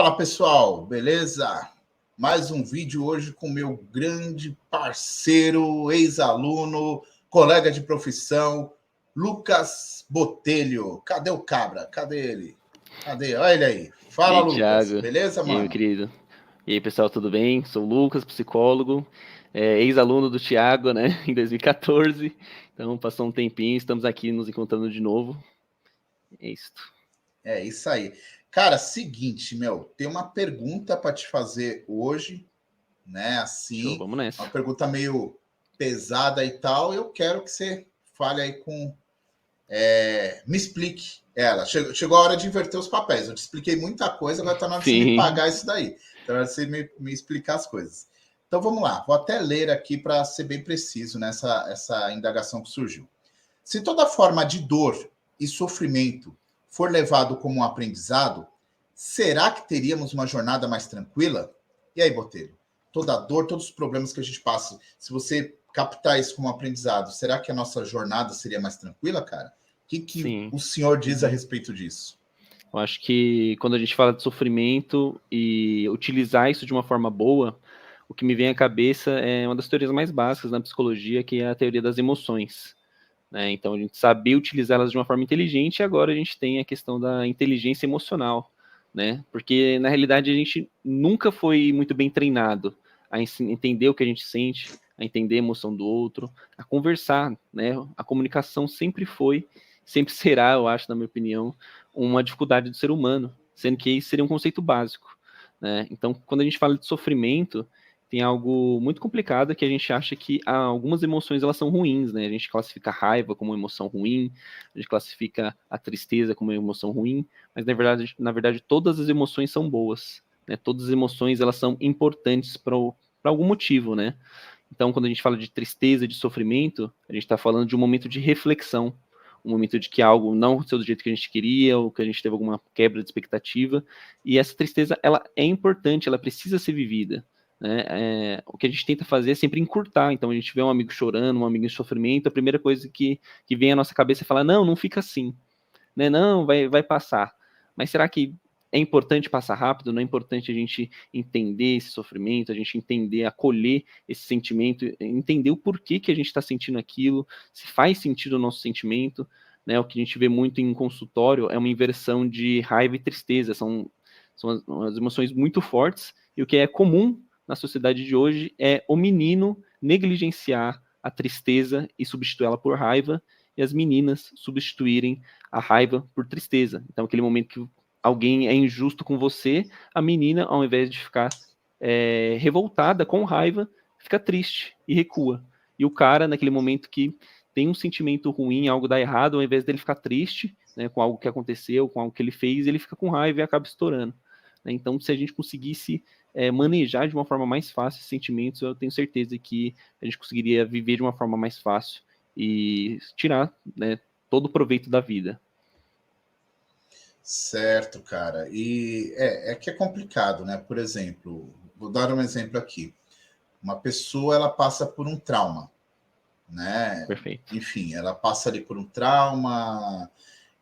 Fala pessoal, beleza? Mais um vídeo hoje com meu grande parceiro, ex-aluno, colega de profissão, Lucas Botelho. Cadê o cabra? Cadê ele? Cadê? Olha ele aí. E Fala, aí, Lucas. Thiago? Beleza, E aí, meu mano? querido? E aí, pessoal, tudo bem? Sou o Lucas, psicólogo, ex-aluno do Thiago, né, em 2014. Então, passou um tempinho, estamos aqui nos encontrando de novo. É isso. É isso aí. Cara, seguinte, tem uma pergunta para te fazer hoje, né? Show, Assim, vamos uma nessa. pergunta meio pesada e tal. Eu quero que você fale aí com me explique ela. Chegou a hora de inverter os papéis. Eu te expliquei muita coisa, agora está na hora de você me Sim, pagar isso daí. Está na hora de você me explicar as coisas. Então vamos lá. Vou até ler aqui para ser bem preciso nessa essa indagação que surgiu. Se toda forma de dor e sofrimento for levado como um aprendizado, será que teríamos uma jornada mais tranquila? E aí, Botelho? Toda dor, todos os problemas que a gente passa, se você captar isso como um aprendizado, será que a nossa jornada seria mais tranquila, cara? O que sim. o senhor diz a Uhum. respeito disso? Eu acho que quando a gente fala de sofrimento e utilizar isso de uma forma boa, o que me vem à cabeça é uma das teorias mais básicas na psicologia, que é a teoria das emoções. Né? Então, a gente saber utilizá-las de uma forma inteligente, e agora a gente tem a questão da inteligência emocional, né? Porque, na realidade, a gente nunca foi muito bem treinado a entender o que a gente sente, a entender a emoção do outro, a conversar, né? A comunicação sempre foi, sempre será, eu acho, na minha opinião, uma dificuldade do ser humano, sendo que isso seria um conceito básico, né? Então, quando a gente fala de sofrimento, tem algo muito complicado que a gente acha que algumas emoções elas são ruins, né? A gente classifica a raiva como uma emoção ruim, a gente classifica a tristeza como uma emoção ruim, mas na verdade todas as emoções são boas, né? Todas as emoções elas são importantes para algum motivo, né? Então, quando a gente fala de tristeza, de sofrimento, a gente está falando de um momento de reflexão, um momento de que algo não aconteceu do jeito que a gente queria, ou que a gente teve alguma quebra de expectativa, e essa tristeza, ela é importante, ela precisa ser vivida, né? O que a gente tenta fazer é sempre encurtar, então a gente vê um amigo chorando, um amigo em sofrimento, a primeira coisa que vem à nossa cabeça é falar, não, não fica assim, né? Não, vai passar. Mas será que é importante passar rápido? Não é importante a gente entender esse sofrimento, a gente entender, acolher esse sentimento, entender o porquê que a gente está sentindo aquilo, se faz sentido o nosso sentimento, né? O que a gente vê muito em consultório é uma inversão de raiva e tristeza, são as emoções muito fortes, e o que é comum na sociedade de hoje é o menino negligenciar a tristeza e substituí-la por raiva, e as meninas substituírem a raiva por tristeza. Então, aquele momento que alguém é injusto com você, a menina, ao invés de ficar revoltada com raiva, fica triste e recua. E o cara, naquele momento que tem um sentimento ruim, algo dá errado, ao invés dele ficar triste, né, com algo que aconteceu, com algo que ele fez, ele fica com raiva e acaba estourando. Né? Então, se a gente conseguisse manejar de uma forma mais fácil esses sentimentos, eu tenho certeza que a gente conseguiria viver de uma forma mais fácil e tirar, né, todo o proveito da vida. Certo, cara. E é que é complicado, né? Por exemplo, vou dar um exemplo aqui. Uma pessoa ela passa por um trauma, né? Perfeito. Enfim, ela passa ali por um trauma.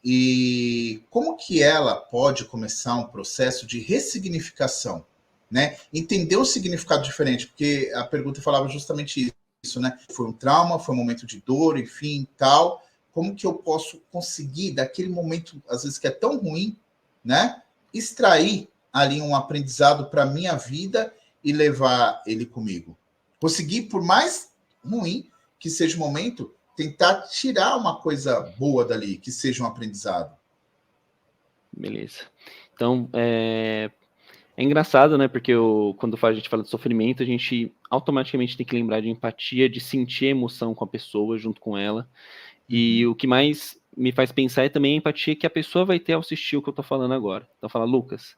E como que ela pode começar um processo de ressignificação, né? Entender o significado diferente, porque a pergunta falava justamente isso, né? Foi um trauma, foi um momento de dor, enfim, tal. Como que eu posso conseguir daquele momento, às vezes que é tão ruim, né? Extrair ali um aprendizado para minha vida e levar ele comigo. Conseguir, por mais ruim que seja o momento, tentar tirar uma coisa boa dali, que seja um aprendizado. Beleza. Então, é engraçado, né? Porque quando a gente fala de sofrimento, a gente automaticamente tem que lembrar de empatia, de sentir a emoção com a pessoa, junto com ela. E Uhum. o que mais me faz pensar é também a empatia que a pessoa vai ter ao assistir o que eu tô falando agora. Então, fala, Lucas,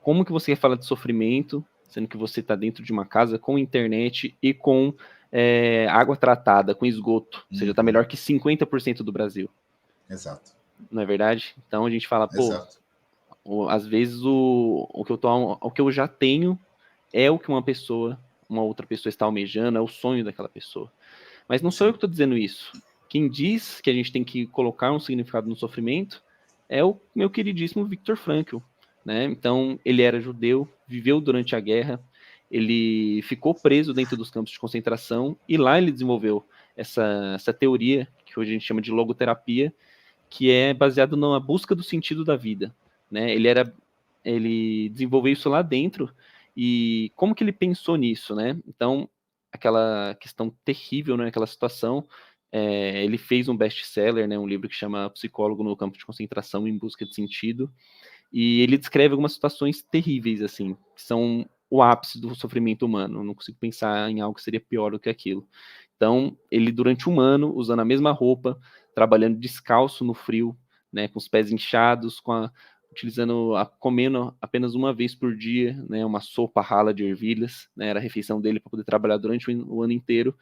como que você fala de sofrimento, sendo que você está dentro de uma casa com internet e com água tratada, com esgoto, ou seja, está Uhum. melhor que 50% do Brasil, Exato. não é verdade? Então a gente fala, pô, Exato. às vezes o que eu já tenho é o que uma outra pessoa está almejando, é o sonho daquela pessoa. Mas não sou eu Sim. que estou dizendo isso. Quem diz que a gente tem que colocar um significado no sofrimento é o meu queridíssimo Viktor Frankl. né? Então, ele era judeu, viveu durante a guerra, ele ficou preso dentro dos campos de concentração e lá ele desenvolveu essa teoria, que hoje a gente chama de logoterapia, que é baseado na busca do sentido da vida, né? Ele desenvolveu isso lá dentro e como que ele pensou nisso, né? Então, aquela questão terrível, né? Aquela situação, ele fez um best-seller, né? Um livro que chama Psicólogo no Campo de Concentração em Busca de Sentido, e ele descreve algumas situações terríveis, assim, que são o ápice do sofrimento humano. Eu não consigo pensar em algo que seria pior do que aquilo. Então, ele, durante um ano, usando a mesma roupa, trabalhando descalço no frio, né, com os pés inchados, comendo apenas uma vez por dia, né, uma sopa rala de ervilhas, né, era a refeição dele para poder trabalhar durante o ano inteiro.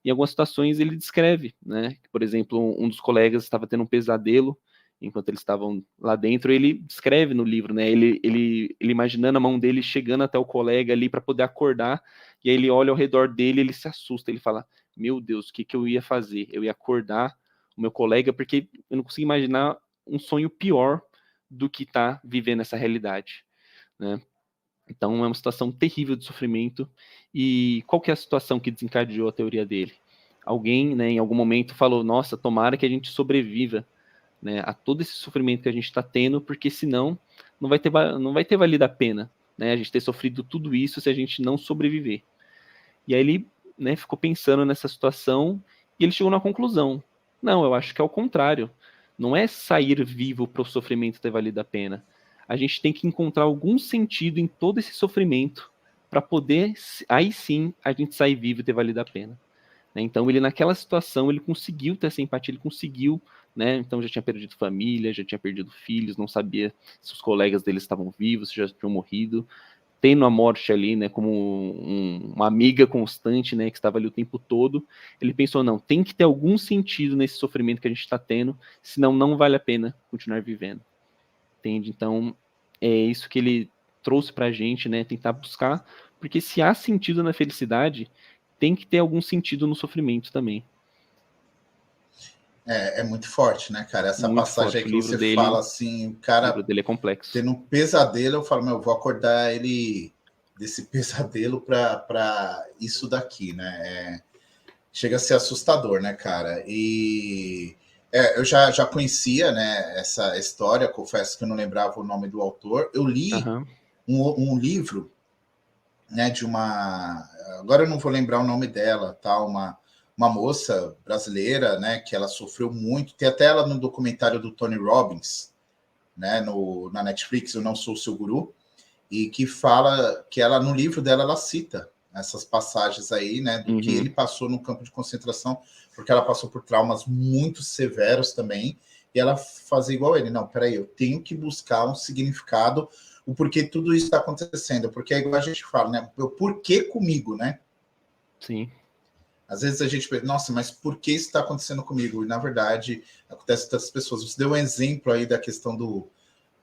Em algumas situações ele descreve, né, que, por exemplo, um dos colegas estava tendo um pesadelo enquanto eles estavam lá dentro. Ele descreve no livro, né, ele imaginando a mão dele chegando até o colega ali para poder acordar, e aí ele olha ao redor dele, ele se assusta, ele fala: meu Deus, o que eu ia fazer? Eu ia acordar o meu colega, porque eu não consigo imaginar um sonho pior do que tá vivendo essa realidade, né? Então é uma situação terrível de sofrimento. E qual que é a situação que desencadeou a teoria dele? Alguém, né, em algum momento falou: nossa, tomara que a gente sobreviva, né, a todo esse sofrimento que a gente está tendo, porque senão não vai ter valido a pena, né, a gente ter sofrido tudo isso se a gente não sobreviver. E aí ele, né, ficou pensando nessa situação e ele chegou na conclusão: não, eu acho que é o contrário. Não é sair vivo para o sofrimento ter valido a pena. A gente tem que encontrar algum sentido em todo esse sofrimento para poder, aí sim, a gente sair vivo e ter valido a pena. Né? Então, ele naquela situação, ele conseguiu ter essa empatia, ele conseguiu, né? Então já tinha perdido família, já tinha perdido filhos, não sabia se os colegas dele estavam vivos, se já tinham morrido, tendo a morte ali, né, como uma amiga constante, né, que estava ali o tempo todo. Ele pensou: não, tem que ter algum sentido nesse sofrimento que a gente está tendo, senão não vale a pena continuar vivendo, entende? Então, é isso que ele trouxe para a gente, né, tentar buscar, porque se há sentido na felicidade, tem que ter algum sentido no sofrimento também. É muito forte, né, cara? Essa Muito passagem aí forte. que você fala assim, o O livro cara dele é complexo. tendo um pesadelo, eu falo, meu, eu vou acordar ele desse pesadelo para isso daqui, né? Chega a ser assustador, né, cara? E eu já conhecia, né, essa história, confesso que eu não lembrava o nome do autor. Eu li Aham. um livro, né, de uma. Agora eu não vou lembrar o nome dela, tá? Uma moça brasileira, né, que ela sofreu muito. Tem até ela no documentário do Tony Robbins, né, na Netflix, Eu Não Sou o Seu Guru, e que fala que ela, no livro dela, ela cita essas passagens aí, né, do que Uhum. ele passou no campo de concentração, porque ela passou por traumas muito severos também, e ela fazia igual ele: não, peraí, eu tenho que buscar um significado, o porquê tudo isso está acontecendo, porque é igual a gente fala, né, o porquê comigo, né? Sim. Às vezes a gente pensa, nossa, mas por que isso está acontecendo comigo? E, na verdade, acontece com tantas pessoas. Você deu um exemplo aí da questão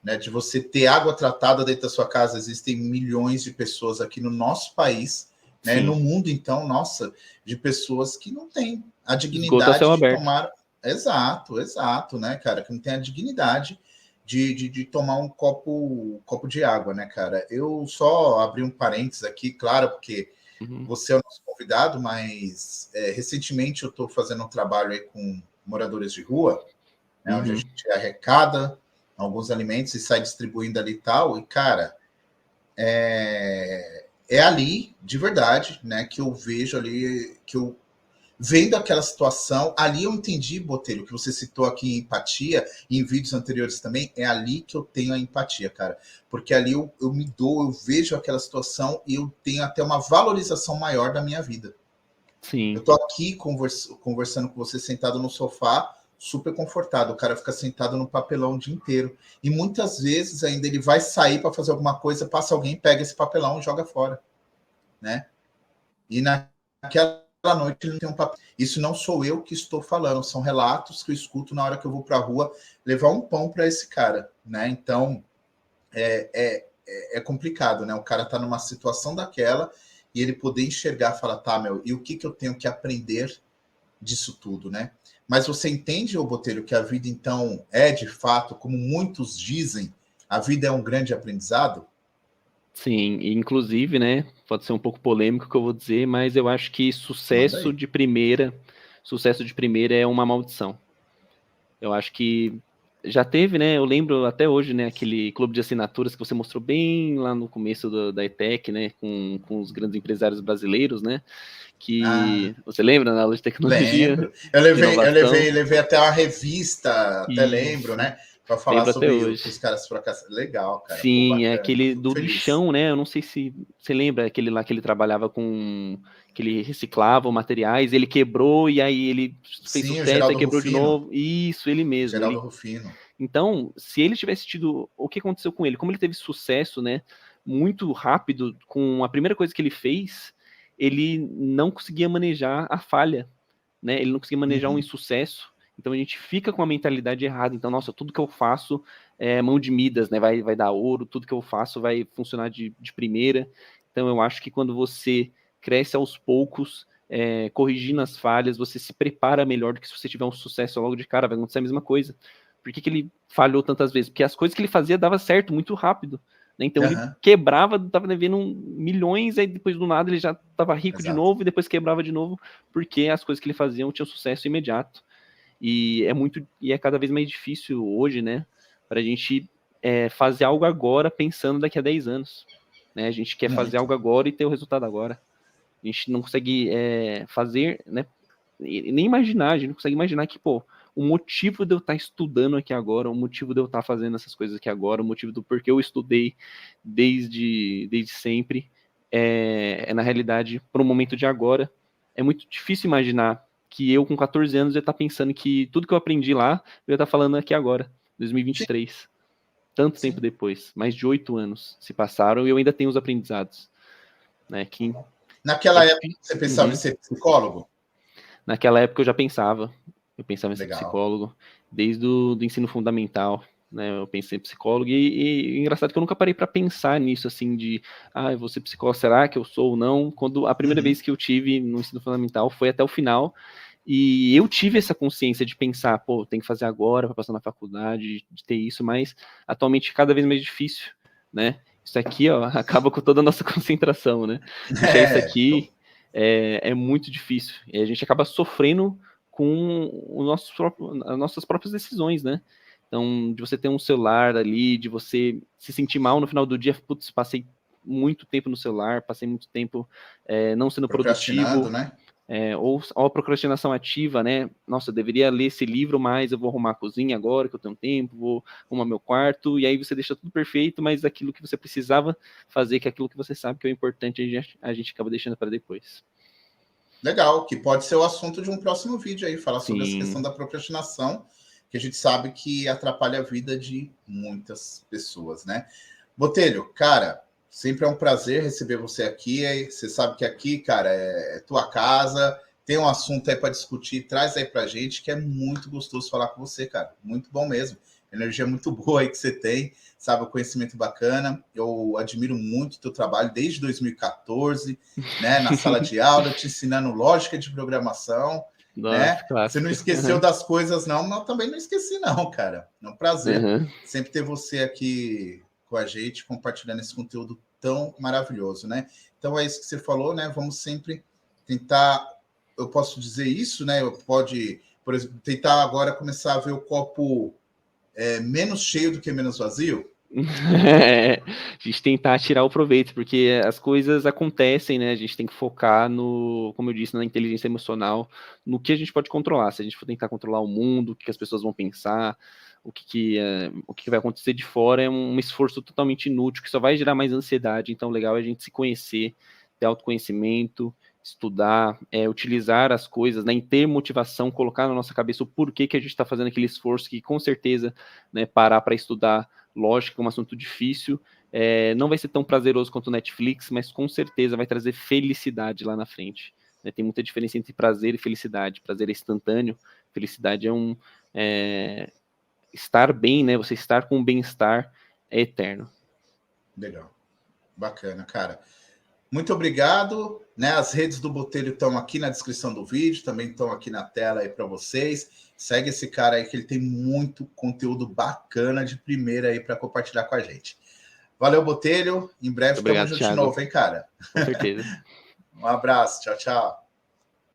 né, de você ter água tratada dentro da sua casa. Existem milhões de pessoas aqui no nosso país, né, Sim. no mundo, então, nossa, de pessoas que não têm a Esgoto a céu dignidade de aberto. tomar. Exato, né, cara? Que não tem a dignidade de tomar um copo de água, né, cara? Eu só abri um parênteses aqui, claro, porque Uhum. você é o nosso convidado, mas recentemente eu estou fazendo um trabalho aí com moradores de rua, né, onde a Uhum. gente arrecada alguns alimentos e sai distribuindo ali e tal. E, cara, é ali, de verdade, né, que eu vejo ali, que eu vendo aquela situação, ali eu entendi, Botelho, que você citou aqui em empatia, e em vídeos anteriores também, é ali que eu tenho a empatia, cara. Porque ali eu me dou, eu vejo aquela situação e eu tenho até uma valorização maior da minha vida. Eu Sim. tô aqui conversando com você sentado no sofá, super confortado. O cara fica sentado no papelão o dia inteiro. E muitas vezes ainda ele vai sair para fazer alguma coisa, passa alguém, pega esse papelão e joga fora, né? E naquela noite ele não tem um papel. Isso não sou eu que estou falando, são relatos que eu escuto na hora que eu vou para a rua levar um pão para esse cara, né? Então é complicado, né? O cara tá numa situação daquela e ele poder enxergar, falar, tá, meu, e o que eu tenho que aprender disso tudo, né? Mas você entende, ô Botelho, que a vida então é de fato, como muitos dizem, A vida é um grande aprendizado? Sim, e inclusive, né, pode ser um pouco polêmico o que eu vou dizer, mas eu acho que Manda aí. sucesso de primeira é uma maldição. Eu acho que já teve, né, eu lembro até hoje, né, aquele clube de assinaturas que você mostrou bem lá no começo da ETEC, né, com os grandes empresários brasileiros, né, Ah, que você lembra na aula de tecnologia, lembro. Eu de levei, eu inovação? levei, levei até uma revista, até lembro, Isso, né? Para falar lembro até sobre o hoje. que os caras fracassaram. Legal, cara. Pô, Sim, é bacana. aquele Fico do feliz. lixão, né? Eu não sei se você lembra aquele lá que ele trabalhava com, que ele reciclava materiais, ele quebrou e aí ele fez Sim, o sucesso, aí Geraldo quebrou de Rufino. novo. Isso, ele mesmo. Geraldo Ele, Rufino. então, se ele tivesse tido, o que aconteceu com ele? Como ele teve sucesso, né? Muito rápido com a primeira coisa que ele fez, ele não conseguia manejar a falha, né? Ele não conseguia manejar um Uhum. insucesso. Então a gente fica com a mentalidade errada. Então, nossa, tudo que eu faço é mão de Midas, né? Vai dar ouro, tudo que eu faço vai funcionar de primeira. Então eu acho que quando você cresce aos poucos, corrigindo as falhas, você se prepara melhor do que se você tiver um sucesso logo de cara, vai acontecer a mesma coisa. Por que ele falhou tantas vezes? Porque as coisas que ele fazia dava certo muito rápido. Né? Então ele Aham. quebrava, estava devendo milhões, aí depois do nada ele já estava rico de Exato. novo e depois quebrava de novo porque as coisas que ele fazia tinham sucesso imediato. E é cada vez mais difícil hoje, né, para a gente fazer algo agora pensando daqui a 10 anos. Né? A gente quer fazer Muito. algo agora e ter o resultado agora. A gente não consegue fazer, né, nem imaginar, a gente não consegue imaginar que, pô, o motivo de eu estar estudando aqui agora, o motivo de eu estar fazendo essas coisas aqui agora, o motivo do porquê eu estudei desde sempre, na realidade, para o momento de agora. É muito difícil imaginar que eu, com 14 anos, ia estar pensando que tudo que eu aprendi lá, eu ia estar falando aqui agora, Sim, 2023. Tanto tempo sim. depois, mais de 8 anos se passaram e eu ainda tenho os aprendizados. Né, que é Naquela época difícil. você pensava em Uhum. ser psicólogo? Naquela época eu pensava em ser Legal. psicólogo, desde o do ensino fundamental, né, eu pensei em psicólogo, e engraçado que eu nunca parei para pensar nisso, assim, eu vou ser psicólogo, será que eu sou ou não? Quando a primeira Uhum. vez que eu tive no ensino fundamental foi até o final, e eu tive essa consciência de pensar, pô, tem que fazer agora para passar na faculdade, de ter isso, mas atualmente é cada vez mais difícil, né? Isso aqui, ó, acaba com toda a nossa concentração, né? Deixar isso É, aqui é muito difícil. E a gente acaba sofrendo com as nossas próprias decisões, né? Então, de você ter um celular ali, de você se sentir mal no final do dia, putz, passei muito tempo no celular, passei muito tempo não sendo procrastinando, produtivo, né? ou a procrastinação ativa, né? Nossa, eu deveria ler esse livro, mas eu vou arrumar a cozinha agora que eu tenho tempo, vou arrumar meu quarto, e aí você deixa tudo perfeito, mas aquilo que você precisava fazer, que é aquilo que você sabe que é o importante, a gente acaba deixando para depois. Legal, que pode ser o assunto de um próximo vídeo aí, falar sobre essa questão Sim. da procrastinação, que a gente sabe que atrapalha a vida de muitas pessoas, né? Botelho, cara, sempre é um prazer receber você aqui. Você sabe que aqui, cara, é tua casa, tem um assunto aí para discutir, traz aí pra gente, que é muito gostoso falar com você, cara. Muito bom mesmo. Energia muito boa aí que você tem, sabe, o conhecimento bacana. Eu admiro muito o teu trabalho desde 2014, né, na sala de aula, te ensinando lógica de programação, Nossa, né? Você não clássico. esqueceu das coisas, não, mas eu também não esqueci, não, cara. É um prazer Uhum. sempre ter você aqui com a gente, compartilhando esse conteúdo tão maravilhoso, né? Então é isso que você falou, né? Vamos sempre tentar, eu posso dizer isso, né? Eu pode, por exemplo, tentar agora começar a ver o copo menos cheio do que menos vazio. A gente tentar tirar o proveito, porque as coisas acontecem, né? A gente tem que focar no, como eu disse, na inteligência emocional, no que a gente pode controlar. Se a gente for tentar controlar o mundo, o que as pessoas vão pensar, o que vai acontecer de fora, é um esforço totalmente inútil, que só vai gerar mais ansiedade. Então, o legal é a gente se conhecer, ter autoconhecimento, estudar, utilizar as coisas, né, em ter motivação, colocar na nossa cabeça o porquê que a gente está fazendo aquele esforço, que com certeza, né, parar para estudar, lógico que é um assunto difícil, não vai ser tão prazeroso quanto o Netflix, mas com certeza vai trazer felicidade lá na frente. Né? Tem muita diferença entre prazer e felicidade. Prazer é instantâneo, felicidade estar bem, né? Você estar com bem-estar é eterno. Legal, bacana, cara. Muito obrigado. Né? As redes do Botelho estão aqui na descrição do vídeo, também estão aqui na tela aí para vocês. Segue esse cara aí que ele tem muito conteúdo bacana de primeira aí para compartilhar com a gente. Valeu, Botelho. Em breve estamos juntos de novo, hein, cara? Com certeza. Um abraço. Tchau, tchau.